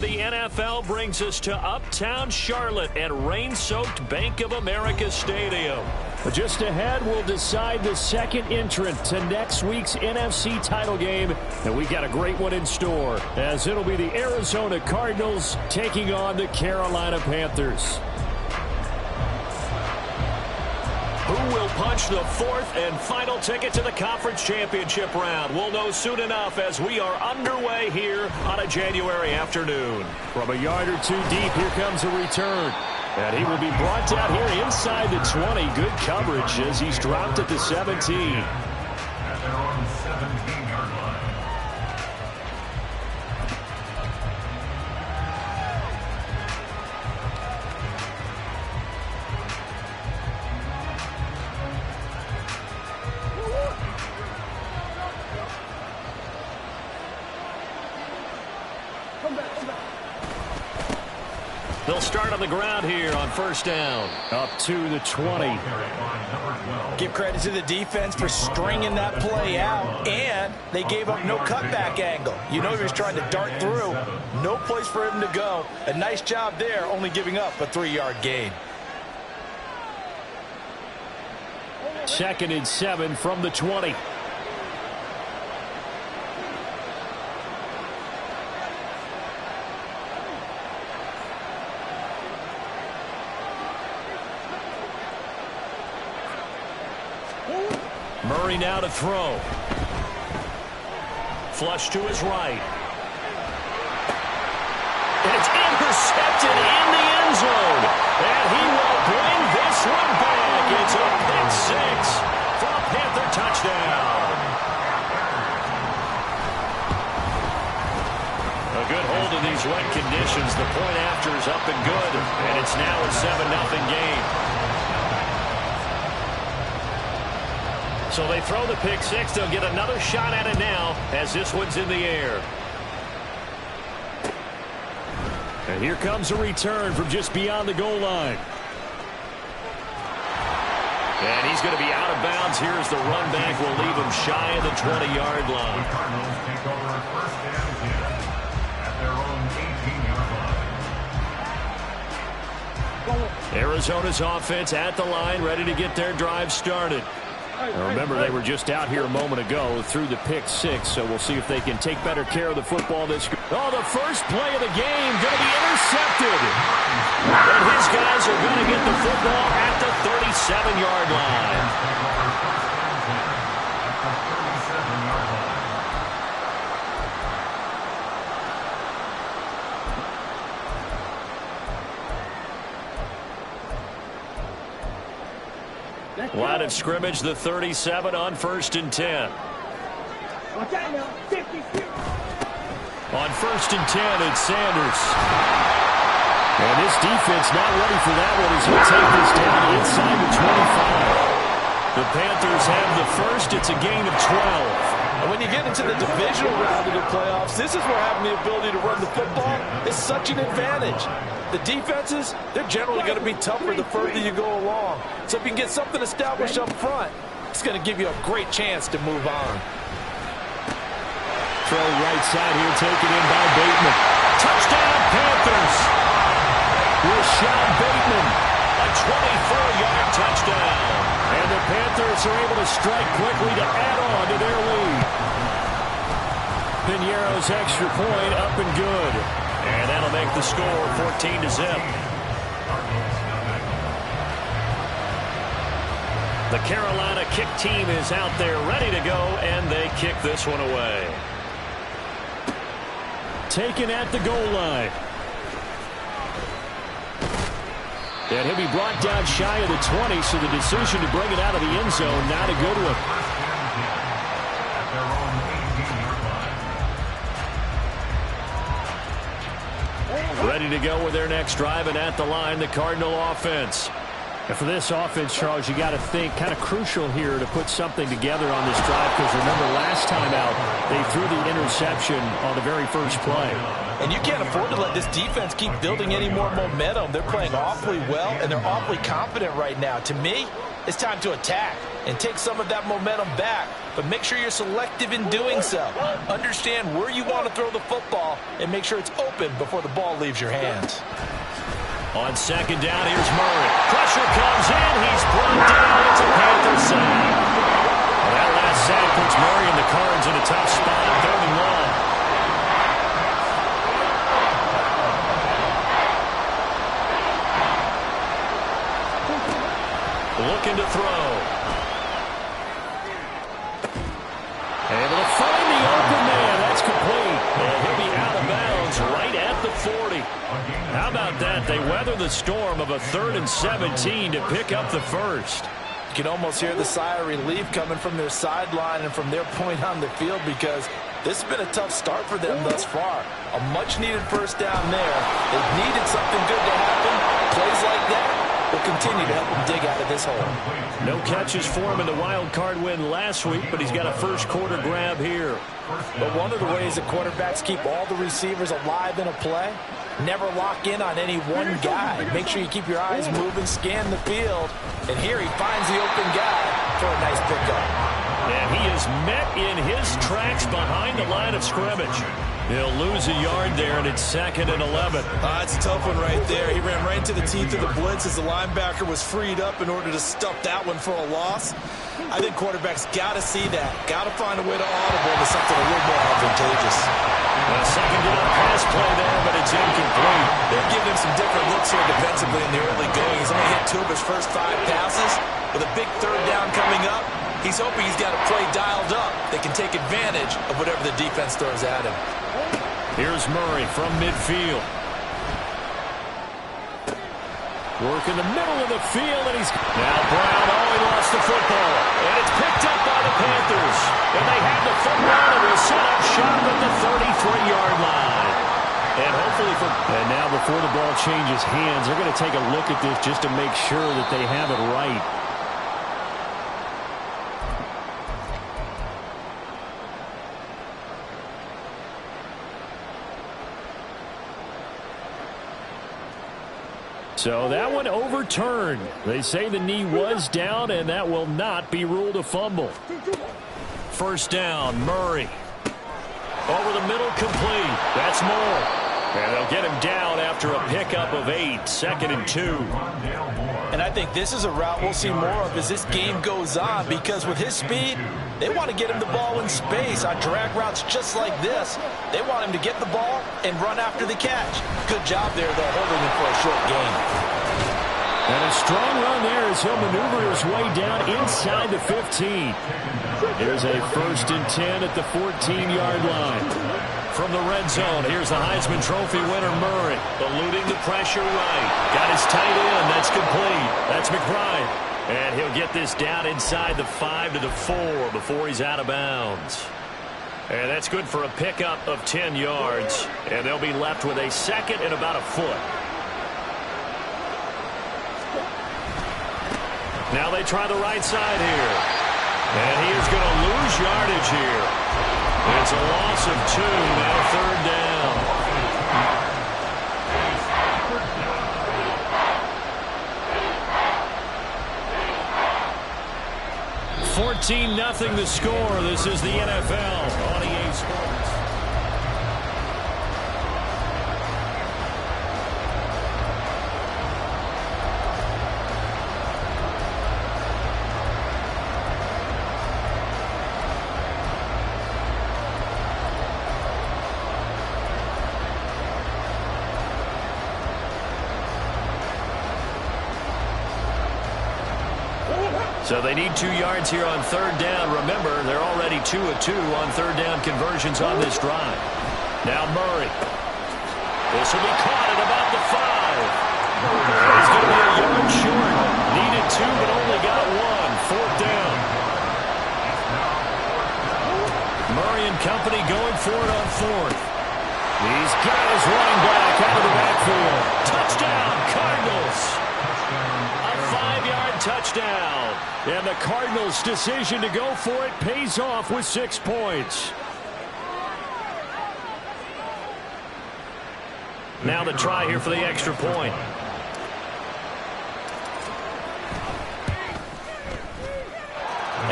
The NFL brings us to uptown Charlotte at rain-soaked Bank of America Stadium. Just ahead, we'll decide the second entrant to next week's NFC title game. And we got a great one in store, as it'll be the Arizona Cardinals taking on the Carolina Panthers. Who will punch the fourth and final ticket to the conference championship round? We'll know soon enough as we are underway here on a January afternoon. From a yard or two deep, here comes a return. And he will be brought down here inside the 20. Good coverage as he's dropped at the 17. At their own 17-yard line. They'll start on the ground here on first down. Up to the 20. Give credit to the defense for stringing that play out, and they gave up no cutback angle. You know he was trying to dart through. No place for him to go. A nice job there, only giving up a 3-yard gain. 2nd and 7 from the 20. Murray now to throw. Flush to his right. And it's intercepted in the end zone. And he will bring this one back. It's a pick six for a Panther touchdown. A good hold in these wet conditions. The point after is up and good. And it's now a 7-0 game. So they throw the pick six. They'll get another shot at it now as this one's in the air. And here comes a return from just beyond the goal line. And he's going to be out of bounds here as the run back will leave him shy of the 20-yard line. The Cardinals take over first down 10 at their own 18-yard line. Arizona's offense at the line, ready to get their drive started. Now remember, they were just out here a moment ago through the pick six, so we'll see if they can take better care of the football this. Oh, the first play of the game going to be intercepted. And his guys are going to get the football at the 37-yard line. Line of scrimmage, the 37 on 1st and 10. On 1st and 10, it's Sanders. And this defense not ready for that one as he'll take this down inside the 25. The Panthers have the first. It's a gain of 12. And when you get into the divisional round of the playoffs, this is where having the ability to run the football is such an advantage. The defenses, they're generally going to be tougher the further you go along. So if you can get something established up front, it's going to give you a great chance to move on. Throw right side here, taken in by Bateman. Touchdown, Panthers! Rashad Bateman. A 24-yard touchdown. And the Panthers are able to strike quickly to add on to their lead. Piñeiro's extra point up and good. And that'll make the score 14-0. The Carolina kick team is out there ready to go, and they kick this one away. Taken at the goal line. And he'll be brought down shy of the 20, so the decision to bring it out of the end zone, not a good one. Ready to go with their next drive, and at the line, the Cardinal offense. And for this offense, Charles, you got to think kind of crucial here to put something together on this drive, because remember last time out, they threw the interception on the very first play. And you can't afford to let this defense keep building any more momentum. They're playing awfully well, and they're awfully confident right now. To me, it's time to attack. and take some of that momentum back. But make sure you're selective in doing so. Understand where you want to throw the football and make sure it's open before the ball leaves your hands. On second down, here's Murray. Pressure comes in. He's brought down. It's a Panther sack. Well, that last sack puts Murray and the Cards in a tough spot. 3rd and long. Looking to throw. Able to find the open man. That's complete. And he'll be out of bounds right at the 40. How about that? They weather the storm of a 3rd and 17 to pick up the first. You can almost hear the sigh of relief coming from their sideline and from their point on the field, because this has been a tough start for them thus far. A much-needed first down there. They've needed something good to happen. Plays like that will continue to help him dig out of this hole. No catches for him in the wild card win last week, but he's got a first quarter grab here. But one of the ways that quarterbacks keep all the receivers alive in a play, never lock in on any one guy. Make sure you keep your eyes moving, scan the field, and here he finds the open guy for a nice pickup. And he is met in his tracks behind the line of scrimmage. He'll lose a yard there, and it's 2nd and 11. That's a tough one right there. He ran right into the teeth of the blitz as the linebacker was freed up in order to stuff that one for a loss. I think quarterbacks got to see that. Got to find a way to audible to something a little more advantageous. A second down pass play there, but it's incomplete. They're giving him some different looks here defensively in the early going. He's only hit 2 of his first 5 passes. With a big 3rd down coming up, he's hoping he's got a play dialed up that can take advantage of whatever the defense throws at him. Here's Murray from midfield. Work in the middle of the field, and he's... Now Brown, he lost the football. And it's picked up by the Panthers. And they have the football, and will set up shop at the 33-yard line. And hopefully And now before the ball changes hands, they're going to take a look at this just to make sure that they have it right. So that one overturned. They say the knee was down, and that will not be ruled a fumble. First down, Murray. Over the middle, complete. That's more. And they'll get him down after a pickup of 8, 2nd and 2. And I think this is a route we'll see more of as this game goes on, because with his speed, they want to get him the ball in space on drag routes just like this. They want him to get the ball and run after the catch. Good job there, though, holding him for a short gain. And a strong run there as he'll maneuver his way down inside the 15. Here's a 1st and 10 at the 14-yard line. From the red zone, here's the Heisman Trophy winner, Murray. Eluding the pressure right. Got his tight end. That's complete. That's McBride. And he'll get this down inside the 5 to the 4 before he's out of bounds. And that's good for a pickup of 10 yards. And they'll be left with a 2nd and about a foot. Now they try the right side here. And he is going to lose yardage here. It's a loss of 2, now 3rd down. 14-0 the score. This is the NFL on EA Sports. So they need 2 yards here on 3rd down. Remember, they're already 2 of 2 on 3rd down conversions on this drive. Now Murray. This will be caught at about the 5. He's going to be a yard short. Needed 2, but only got 1. 4th down. Murray and company going for it on 4th. He's got his running back out of the backfield. Touchdown, Cardinals. A 5-yard touchdown. And the Cardinals' decision to go for it pays off with 6 points. Now the try here for the extra point.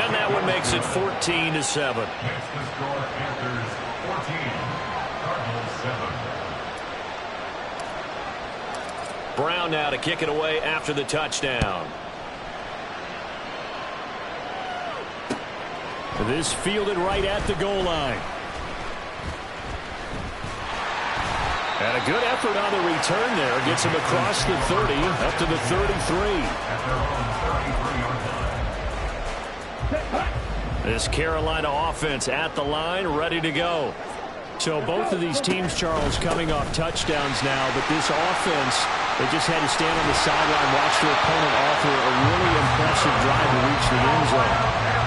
And that one makes it 14-7. Next to score, Panthers 14, Cardinals 7. Brown now to kick it away after the touchdown. This fielded right at the goal line. And a good effort on the return there. Gets him across the 30, up to the 33. At their own 33-yard line. This Carolina offense at the line, ready to go. So both of these teams, Charles, coming off touchdowns now, but this offense, they just had to stand on the sideline, watch their opponent offer a really impressive drive to reach the end zone.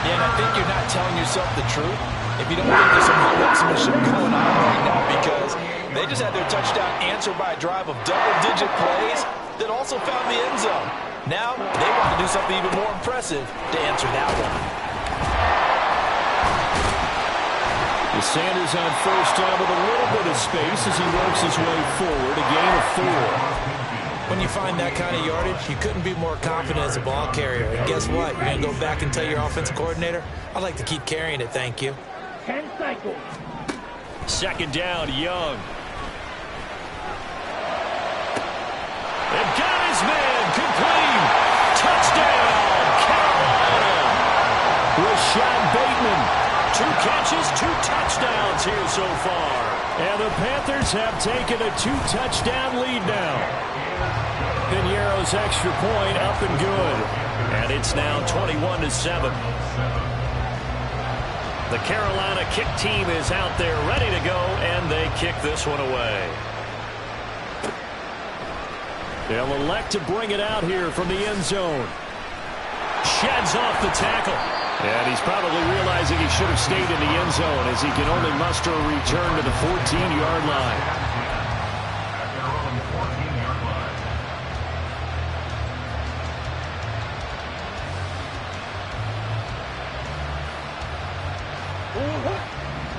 Yeah, and I think you're not telling yourself the truth if you don't think there's some marksmanship going on right now, because they just had their touchdown answered by a drive of double-digit plays that also found the end zone. Now, they want to do something even more impressive to answer that one. Sanders on first down with a little bit of space as he works his way forward, a gain of 4. When you find that kind of yardage, you couldn't be more confident as a ball carrier. And guess what? You're going to go back and tell your offensive coordinator, I'd like to keep carrying it, thank you. 10 cycles. Second down, Young. They've got his man, complete. Touchdown, Carolina. Rashad Bateman. 2 catches, 2 touchdowns here so far. And the Panthers have taken a 2-touchdown lead now. Piñeiro's extra point up and good. And it's now 21-7. The Carolina kick team is out there ready to go, and they kick this one away. They'll elect to bring it out here from the end zone. Sheds off the tackle. And he's probably realizing he should have stayed in the end zone as he can only muster a return to the 14-yard line. At their own 14-yard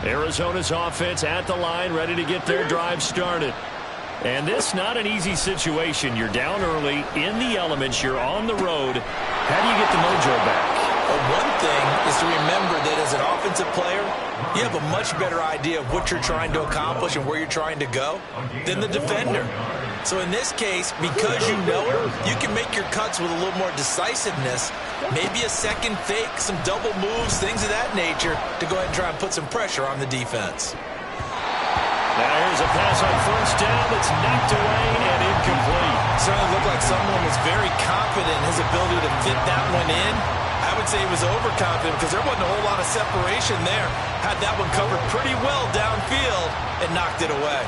line. Arizona's offense at the line, ready to get their drive started. And this not an easy situation. You're down early, in the elements, you're on the road. How do you get the mojo back? Well, one thing is to remember that as an offensive player, you have a much better idea of what you're trying to accomplish and where you're trying to go than the defender. So in this case, because you know it, you can make your cuts with a little more decisiveness, maybe a second fake, some double moves, things of that nature, to go ahead and try and put some pressure on the defense. Now here's a pass on first down that's knocked away and incomplete. Certainly looked like someone was very confident in his ability to fit that one in. I would say he was overconfident because there wasn't a whole lot of separation there. Had that one covered pretty well downfield and knocked it away.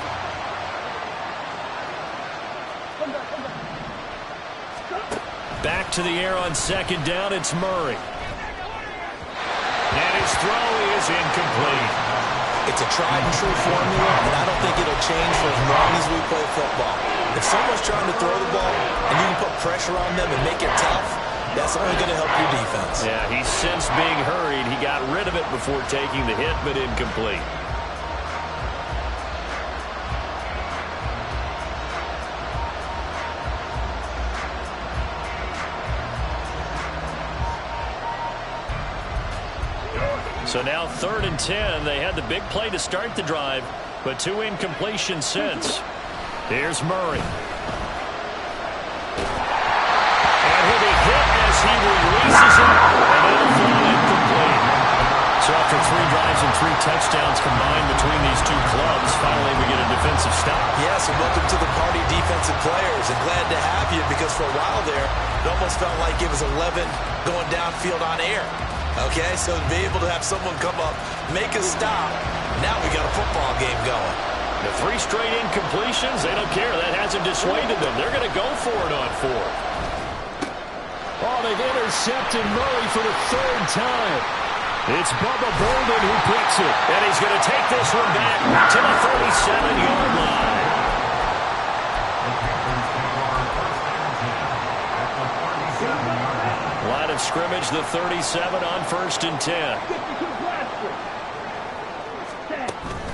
Back to the air on second down, it's Murray. And his throw is incomplete. It's a tried-and-true formula, and I don't think it'll change for as long as we play football. If someone's trying to throw the ball and you can put pressure on them and make it tough, that's only going to help your defense. Yeah, he sensed being hurried. He got rid of it before taking the hit, but incomplete. So now 3rd and 10. They had the big play to start the drive, but 2 incompletions since. Here's Murray. And he'll be hit as he releases it, and it'll fall incomplete. So after 3 drives and 3 touchdowns combined between these two clubs, finally we get a defensive stop. Yes, and welcome to the party, defensive players, and glad to have you because for a while there, it almost felt like it was 11 going downfield on air. Okay, so to be able to have someone come up, make a stop, now we got a football game going. The 3 straight incompletions, they don't care. That hasn't dissuaded them. They're going to go for it on 4. Oh, they've intercepted Murray for the 3rd time. It's Bubba Bolden who picks it. And he's going to take this one back to the 37-yard line. Line of scrimmage, the 37 on 1st and 10.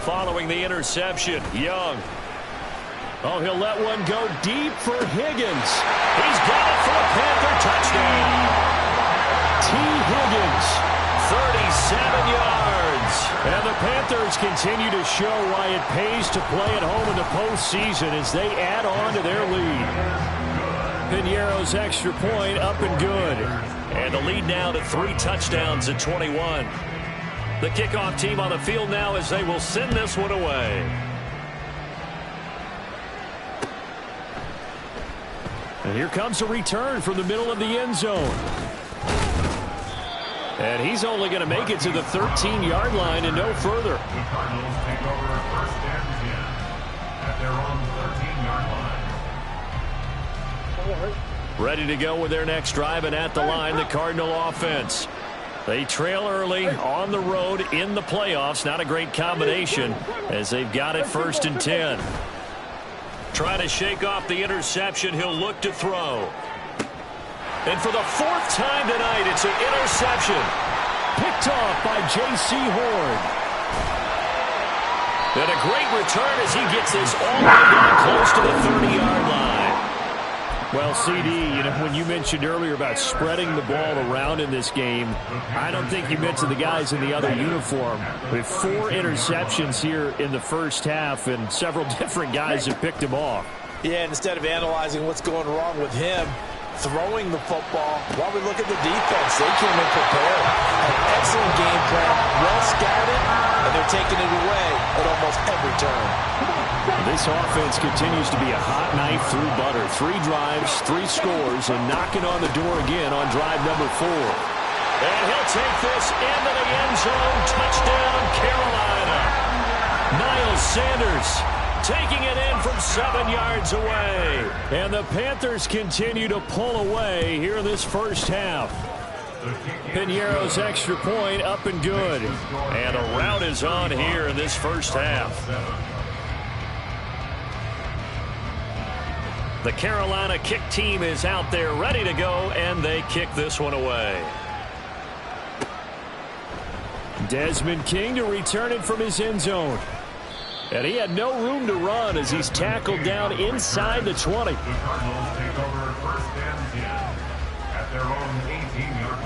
Following the interception, Young. Oh, he'll let one go deep for Higgins. He's got it for a Panther touchdown. T. Higgins 37 yards. And the Panthers continue to show why it pays to play at home in the postseason as they add on to their lead. Pinheiro's extra point up and good. And the lead now to 3 touchdowns at 21. The kickoff team on the field now as they will send this one away. And here comes a return from the middle of the end zone. And he's only going to make it to the 13-yard line and no further. The Cardinals take over first and 10 at their own 13-yard line. Ready to go with their next drive, and at the line, the Cardinal offense. They trail early on the road in the playoffs. Not a great combination as they've got it first and 10. Trying to shake off the interception. He'll look to throw. And for the 4th time tonight, it's an interception. Picked off by J.C. Horn. And a great return as he gets this all the way down close to the 30-yard line. Well, CD, when you mentioned earlier about spreading the ball around in this game, I don't think you mentioned the guys in the other uniform. With 4 interceptions here in the first half, and several different guys have picked him off. Yeah, and instead of analyzing what's going wrong with him, throwing the football, while we look at the defense, they came in prepared. An excellent game plan, well scouted, and they're taking it away at almost every turn. This offense continues to be a hot knife through butter. 3 drives, 3 scores, and knocking on the door again on drive number 4. And he'll take this into the end zone. Touchdown, Carolina. Miles Sanders taking it in from 7 yards away. And the Panthers continue to pull away here in this first half. Pinheiro's extra point up and good. And a rout is on here in this first half. The Carolina kick team is out there ready to go, and they kick this one away. Desmond King to return it from his end zone. And he had no room to run as he's tackled down inside the 20. The Cardinals take over first and 10 at their own 18-yard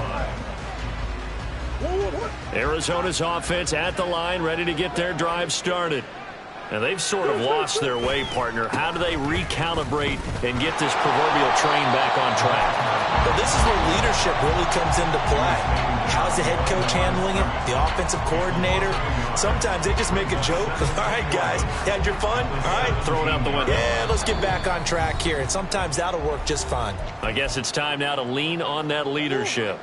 line. Arizona's offense at the line, ready to get their drive started. And they've sort of lost their way, partner. How do they recalibrate and get this proverbial train back on track? Well, this is where leadership really comes into play. How's the head coach handling it? The offensive coordinator? Sometimes they just make a joke. All right, guys, you had your fun? All right, Throw it out the window. yeah, let's get back on track here. And sometimes that'll work just fine. I guess it's time now to lean on that leadership.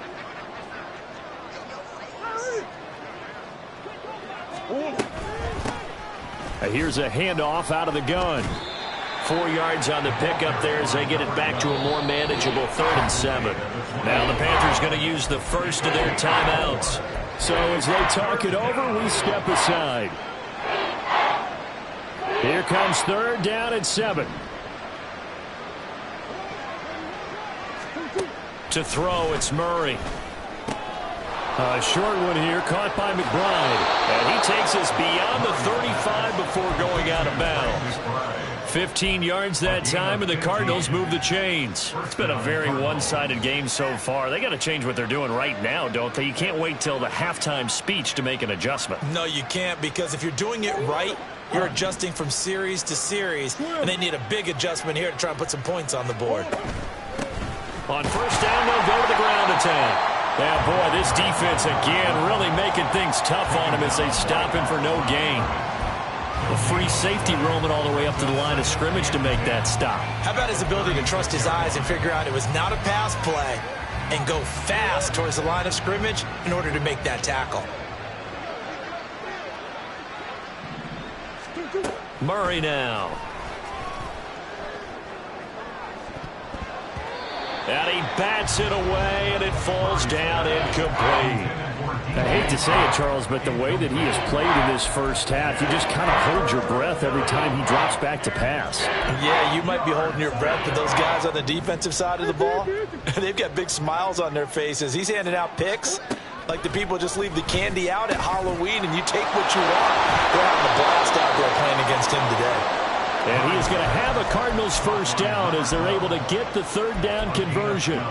Here's a handoff out of the gun. 4 yards on the pickup there as they get it back to a more manageable 3rd and 7. Now the Panthers going to use the first of their timeouts. So as they talk it over, we step aside. Here comes 3rd down and 7. To throw, it's Murray. A short one here, caught by McBride. And he takes us beyond the 35 before going out of bounds. 15 yards that time, and the Cardinals move the chains. It's been a very one-sided game so far. They got to change what they're doing right now, don't they? You can't wait till the halftime speech to make an adjustment. No, you can't, because if you're doing it right, you're adjusting from series to series, and they need a big adjustment here to try and put some points on the board. On first down, they'll go to the ground attack. Yeah, boy, this defense again really making things tough on him as they stop him for no gain. A free safety roaming all the way up to the line of scrimmage to make that stop. How about his ability to trust his eyes and figure out it was not a pass play and go fast towards the line of scrimmage in order to make that tackle? Murray now. And he bats it away, and it falls down incomplete. I hate to say it, Charles, but the way that he has played in this first half, you just kind of hold your breath every time he drops back to pass. Yeah, you might be holding your breath, but those guys on the defensive side of the ball, they've got big smiles on their faces. He's handing out picks like the people just leave the candy out at Halloween, and you take what you want. They're having a blast out there playing against him today. And he is going to have a Cardinals first down as they're able to get the 3rd down conversion.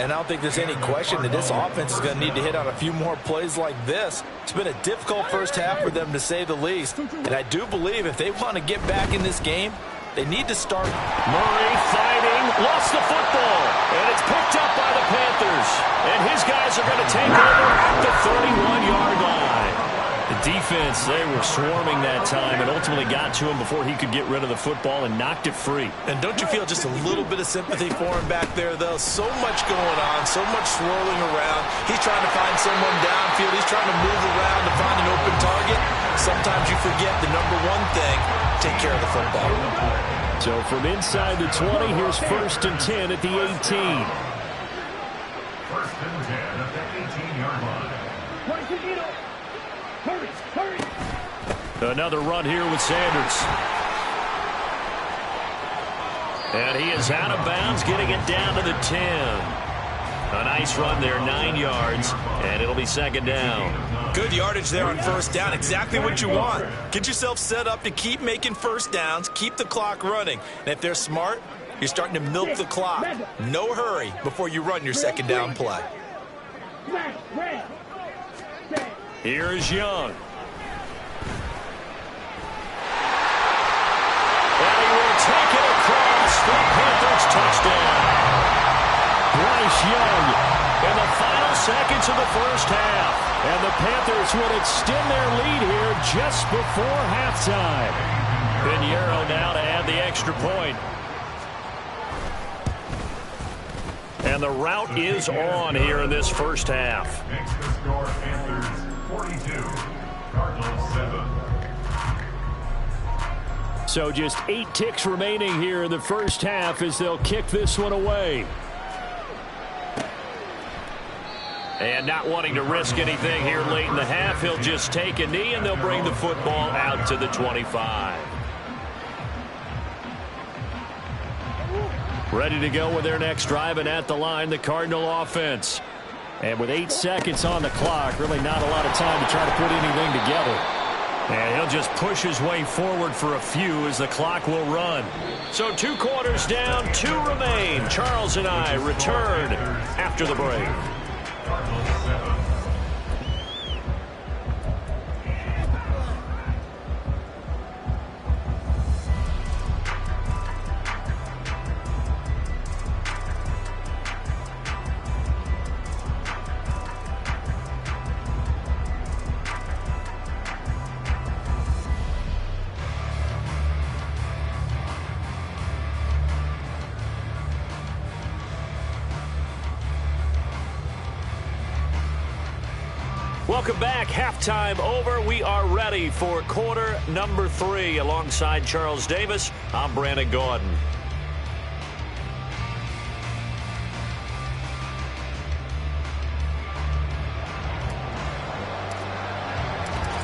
And I don't think there's any question that this offense is going to need to hit on a few more plays like this. It's been a difficult first half for them, to say the least. And I do believe if they want to get back in this game, they need to start. Murray fighting, lost the football, and it's picked up by the Panthers. And his guys are going to take over at the 31-yard line. The defense, they were swarming that time and ultimately got to him before he could get rid of the football and knocked it free. And don't you feel just a little bit of sympathy for him back there, though? So much going on, so much swirling around. He's trying to find someone downfield. He's trying to move around to find an open target. Sometimes you forget the number one thing, take care of the football. So from inside the 20, here's 1st and 10 at the 18. 1st and 10 at the 18-yard line. Another run here with Sanders. And he is out of bounds, getting it down to the 10. A nice run there, 9 yards, and it'll be 2nd down. Good yardage there on 1st down, exactly what you want. Get yourself set up to keep making 1st downs, keep the clock running. And if they're smart, you're starting to milk the clock. No hurry before you run your 2nd down play. Here's Young. Take it across for Panthers touchdown. Bryce Young in the final seconds of the first half. And the Panthers would extend their lead here just before halftime. Pinheiro now to add the extra point. And the route is on here in this first half. Makes the score Panthers 42, Cardinals 7. So just 8 ticks remaining here in the first half as they'll kick this one away. And not wanting to risk anything here late in the half, he'll just take a knee and they'll bring the football out to the 25. Ready to go with their next drive, and at the line, the Cardinal offense. And with 8 seconds on the clock, really not a lot of time to try to put anything together. And he'll just push his way forward for a few as the clock will run. So 2 quarters down, 2 remain. Charles and I return after the break. Cardinals 7. Welcome back. Halftime over. We are ready for quarter number 3. Alongside Charles Davis, I'm Brandon Gordon.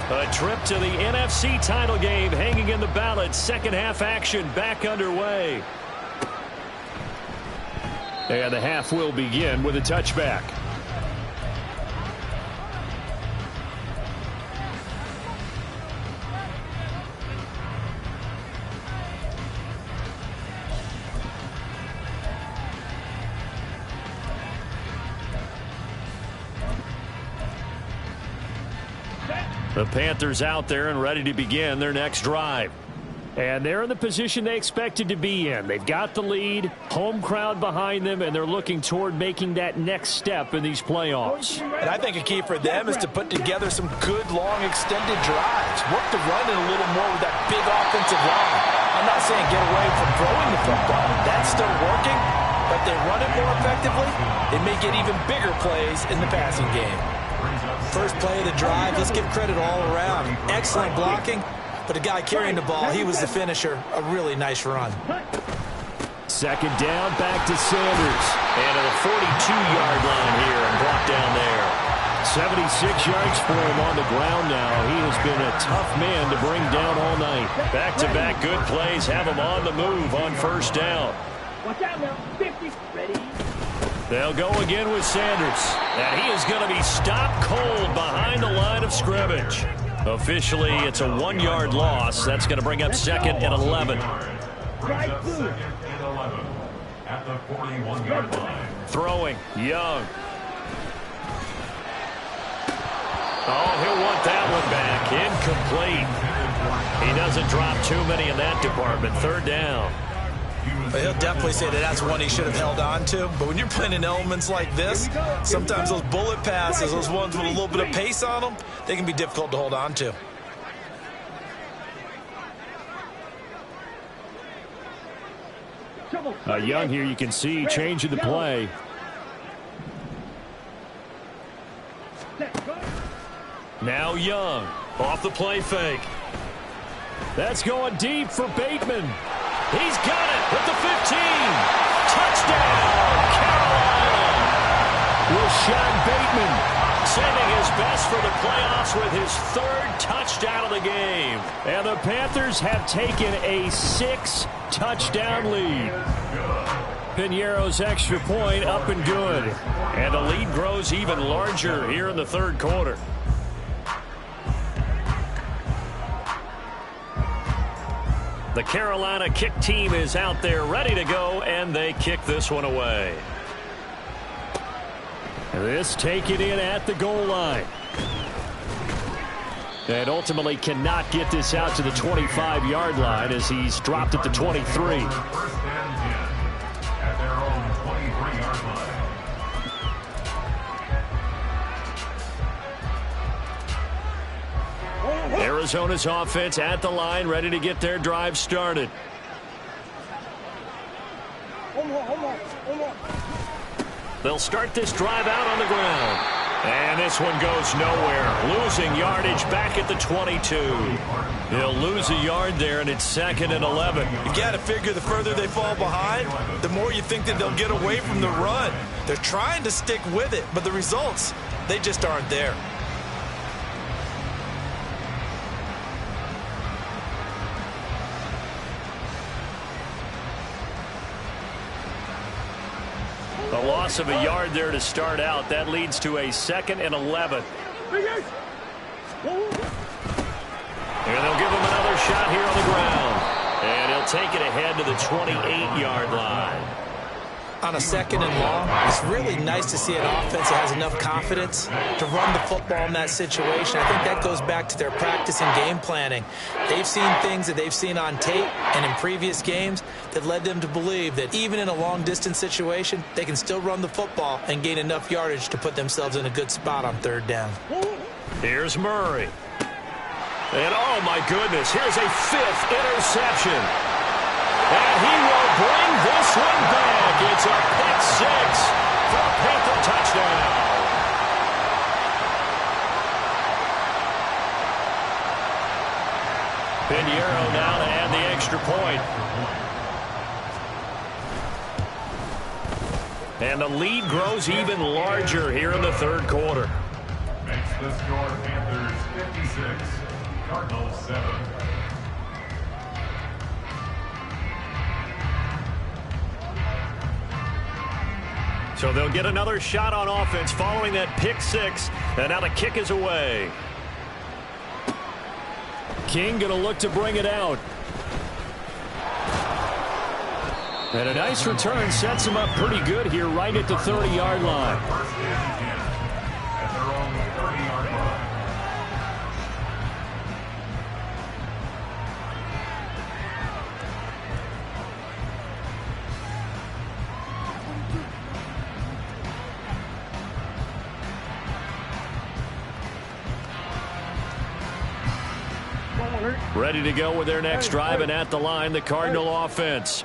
A trip to the NFC title game hanging in the balance. Second half action back underway. And the half will begin with a touchback. The Panthers out there and ready to begin their next drive. And they're in the position they expected to be in. They've got the lead, home crowd behind them, and they're looking toward making that next step in these playoffs. And I think a key for them is to put together some good, long, extended drives. Work the run in a little more with that big offensive line. I'm not saying get away from throwing the football. That's still working. But if they run it more effectively, they may get even bigger plays in the passing game. First play of the drive, let's give credit all around. Excellent blocking, but the guy carrying the ball, he was the finisher. A really nice run. Second down, back to Sanders. And at the 42-yard line here and brought down there. 76 yards for him on the ground now. He has been a tough man to bring down all night. Back-to-back good plays have him on the move on first down. Watch out now. 50. Ready. They'll go again with Sanders. And he is going to be stopped cold behind the line of scrimmage. Officially, it's a 1-yard loss. That's going to bring up 2nd and 11. Brings up 2nd and 11 at the 41-yard line. Throwing, Young. Oh, he'll want that one back. Incomplete. He doesn't drop too many in that department. Third down. Well, he'll definitely say that that's one he should have held on to. But when you're playing in elements like this, sometimes those bullet passes, those ones with a little bit of pace on them, they can be difficult to hold on to. Young here, you can see changing the play. Now Young off the play fake. That's going deep for Bateman. He's got it at the 15. Touchdown, Carolina. Rashad Bateman saving his best for the playoffs with his third touchdown of the game. And the Panthers have taken a 6-touchdown lead. Piñeiro's extra point up and good. And the lead grows even larger here in the third quarter. The Carolina kick team is out there ready to go, and they kick this one away. This taken in at the goal line. And ultimately cannot get this out to the 25-yard line as he's dropped at the 23. First and 10 at their own 23-yard line. Arizona's offense at the line, ready to get their drive started. They'll start this drive out on the ground. And this one goes nowhere. Losing yardage back at the 22. They'll lose a yard there, and it's 2nd and 11. You got to figure the further they fall behind, the more you think that they'll get away from the run. They're trying to stick with it, but the results, they just aren't there. A loss of a yard there to start out. That leads to a 2nd and 11. And they'll give him another shot here on the ground. And he'll take it ahead to the 28-yard line. On a 2nd and long, it's really nice to see an offense that has enough confidence to run the football in that situation. I think that goes back to their practice and game planning. They've seen things that they've seen on tape and in previous games that led them to believe that even in a long-distance situation, they can still run the football and gain enough yardage to put themselves in a good spot on 3rd down. Here's Murray. And oh my goodness, here's a 5th interception. And he will bring this one back. It's a pick 6 for a Panther touchdown. Piñeiro now to add the extra point. And the lead grows even larger here in the third quarter. Makes the score Panthers 56, Cardinals 7. So they'll get another shot on offense following that pick 6. And now the kick is away. King going to look to bring it out. And a nice return sets him up pretty good here right at the 30-yard line. First and 10 at their own 30-yard line. Ready to go with their next drive, and at the line, the Cardinal offense.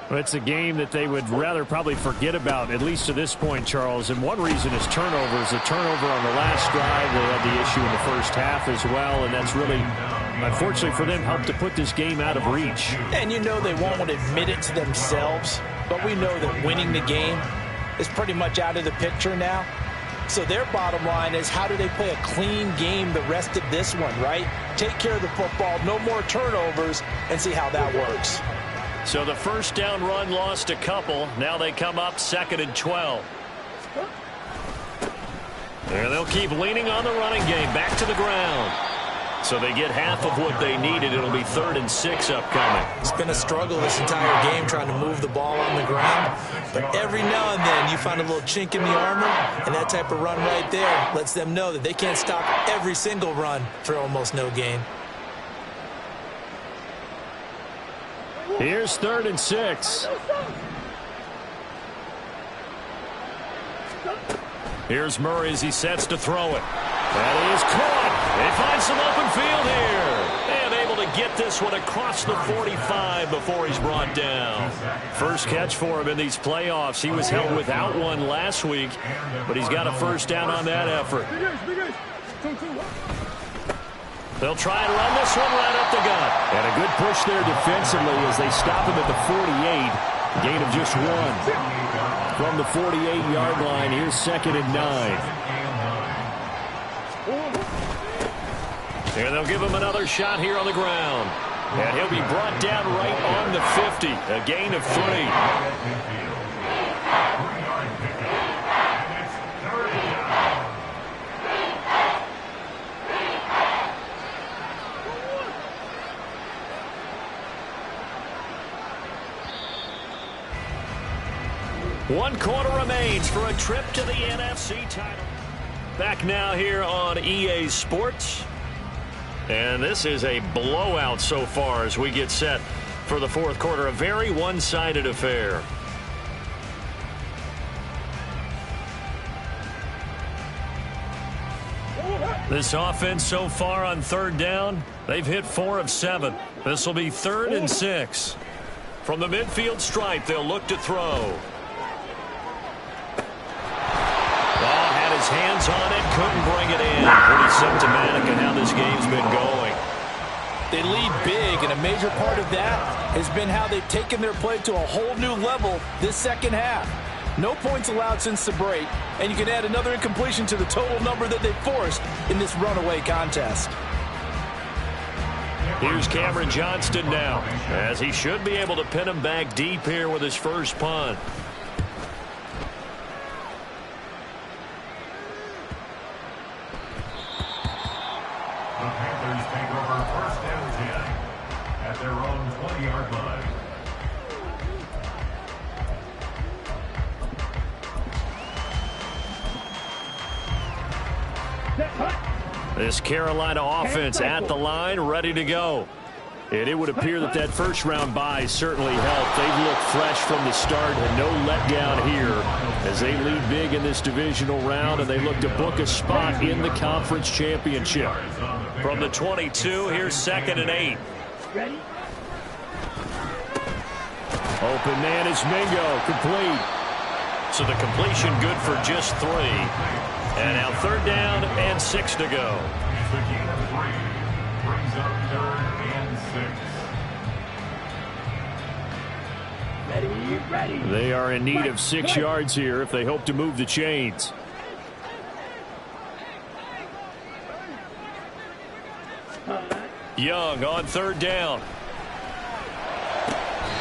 Well, it's a game that they would rather probably forget about, at least to this point, Charles. And one reason is turnovers. A turnover on the last drive. They had the issue in the first half as well, and that's really, unfortunately for them, helped to put this game out of reach. And you know they won't admit it to themselves, but we know that winning the game is pretty much out of the picture now. So their bottom line is, how do they play a clean game the rest of this one, right? Take care of the football, no more turnovers, and see how that works. So the first down run lost a couple. Now they come up 2nd and 12. And they'll keep leaning on the running game. Back to the ground. So they get half of what they needed. It'll be 3rd and 6 upcoming. It's been a struggle this entire game trying to move the ball on the ground. But every now and then you find a little chink in the armor, and that type of run right there lets them know that they can't stop every single run for almost no gain. Here's 3rd and 6. Here's Murray as he sets to throw it. That is caught. They find some open field here. And able to get this one across the 45 before he's brought down. First catch for him in these playoffs. He was held without one last week, but he's got a first down on that effort. They'll try and run this one right up the gut. And a good push there defensively as they stop him at the 48. Gain of just 1. From the 48-yard line, here's 2nd and 9. And they'll give him another shot here on the ground. And he'll be brought down right on the 50. A gain of 3. One quarter remains for a trip to the NFC title. Back now here on EA Sports. And this is a blowout so far as we get set for the 4th quarter. A very one-sided affair. This offense so far on 3rd down, they've hit 4 of 7. This will be 3rd and 6. From the midfield stripe, they'll look to throw. His hands on it, couldn't bring it in. Pretty symptomatic of how this game's been going. They lead big, and a major part of that has been how they've taken their play to a whole new level this second half. No points allowed since the break, and you can add another incompletion to the total number that they forced in this runaway contest. Here's Cameron Johnston now, as he should be able to pin him back deep here with his first punt. The Panthers take over 1st and 10 at their own 20-yard line. This Carolina offense at the line, ready to go. And it would appear that that first-round bye certainly helped. They've looked fresh from the start and no letdown here as they lead big in this divisional round, and they look to book a spot in the conference championship. From the 22, here's 2nd and 8. Ready? Open man is Mingo, complete. So the completion good for just 3. And now 3rd down and 6 to go. The gain of 3 brings up 3rd and 6. Ready? They are in need of 6 yards here if they hope to move the chains. Young on 3rd down.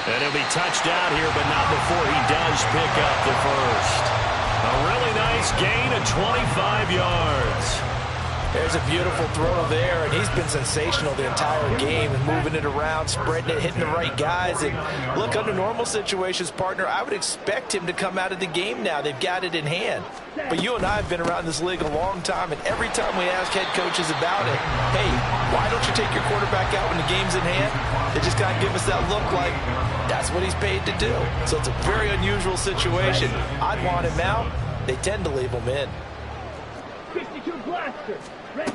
And he'll be touched out here, but not before he does pick up the first. A really nice gain of 25 yards. There's a beautiful throw there, and he's been sensational the entire game and moving it around, spreading it, hitting the right guys. And look, under normal situations, partner, I would expect him to come out of the game now. They've got it in hand. But you and I have been around this league a long time, and every time we ask head coaches about it, hey, why don't you take your quarterback out when the game's in hand? They just kind of give us that look like that's what he's paid to do. So it's a very unusual situation. I'd want him out. They tend to leave him in. 52 blaster. Ready?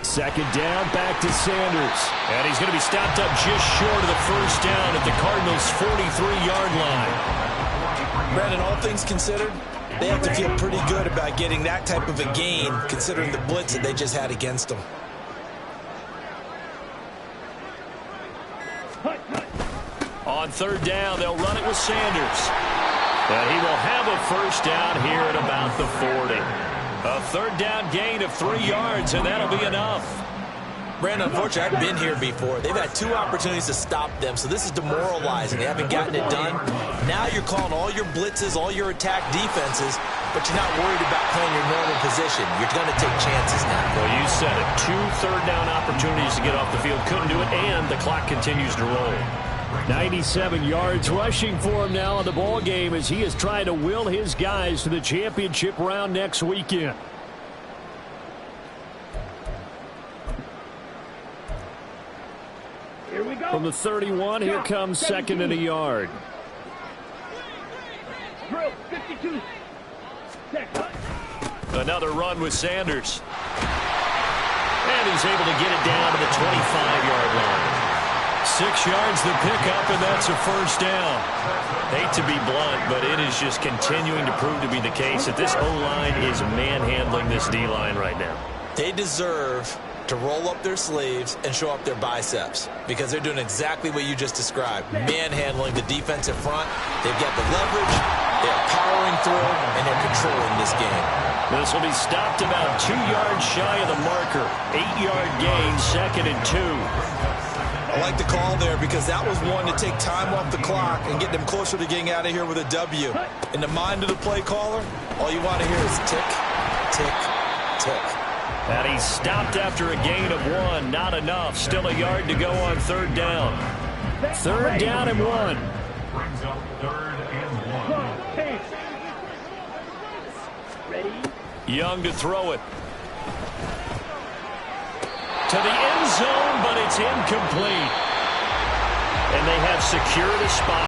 2nd down, back to Sanders. And he's going to be stopped up just short of the first down at the Cardinals' 43-yard line. Brandon, all things considered, they have to feel pretty good about getting that type of a gain, considering the blitz that they just had against them. On 3rd down, they'll run it with Sanders. And he will have a first down here at about the 40. A 3rd down gain of 3 yards, and that'll be enough. Brandon, unfortunately, I've been here before. They've had 2 opportunities to stop them, so this is demoralizing. They haven't gotten it done. Now you're calling all your blitzes, all your attack defenses, but you're not worried about playing your normal position. You're going to take chances now. Well, you said it. 2 third-down opportunities to get off the field. Couldn't do it, and the clock continues to roll. 97 yards rushing for him now in the ball game as he is trying to will his guys to the championship round next weekend. Here we go. From the 31, here comes 2nd and a yard. Drill 52. Another run with Sanders. And he's able to get it down to the 25-yard line. 6 yards the pickup, and that's a first down. Hate to be blunt, but it is just continuing to prove to be the case that this O-line is manhandling this D-line right now. They deserve to roll up their sleeves and show up their biceps because they're doing exactly what you just described. Manhandling the defensive front. They've got the leverage. They're powering through, and they're controlling this game. This will be stopped about 2 yards shy of the marker. 8-yard gain, 2nd and 2. I like the call there because that was one to take time off the clock and get them closer to getting out of here with a W. In the mind of the play caller, all you want to hear is tick, tick, tick. And he's stopped after a gain of 1. Not enough. Still a yard to go on 3rd down. 3rd down and 1. Brings up 3rd and 1. Ready? Young to throw it. To the end zone, but it's incomplete. And they have secured a spot.